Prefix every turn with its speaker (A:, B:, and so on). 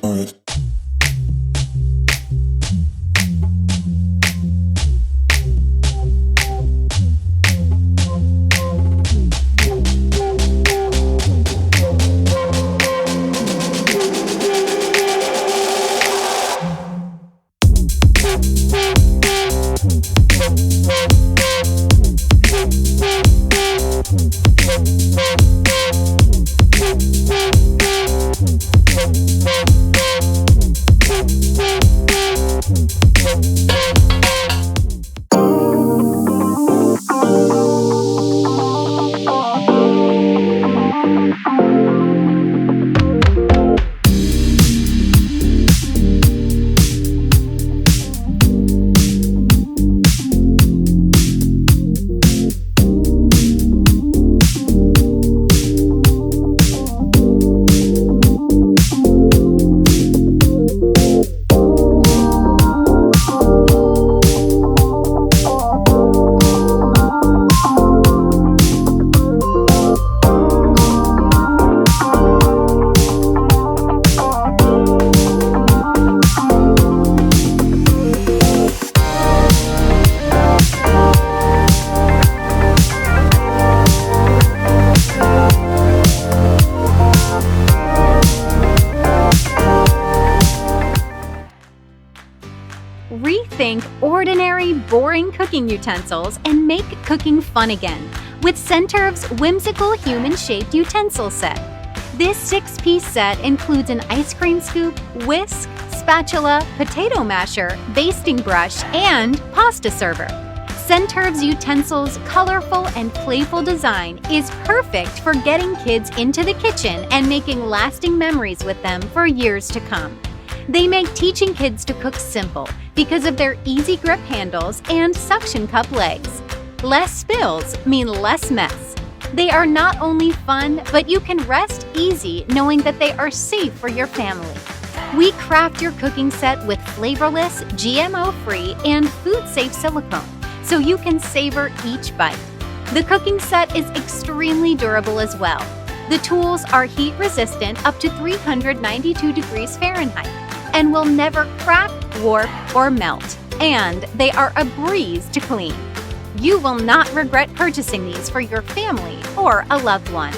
A: Alright.
B: Rethink ordinary, boring cooking utensils and make cooking fun again with Centerv's whimsical human-shaped utensil set. This 6-piece set includes an ice cream scoop, whisk, spatula, potato masher, basting brush, and pasta server. Centerv's utensils' colorful and playful design is perfect for getting kids into the kitchen and making lasting memories with them for years to come. They make teaching kids to cook simple because of their easy grip handles and suction cup legs. Less spills mean less mess. They are not only fun, but you can rest easy knowing that they are safe for your family. We craft your cooking set with flavorless, GMO-free, and food-safe silicone, so you can savor each bite. The cooking set is extremely durable as well. The tools are heat-resistant up to 392 degrees Fahrenheit and will never crack, warp, or melt. And they are a breeze to clean. You will not regret purchasing these for your family or a loved one.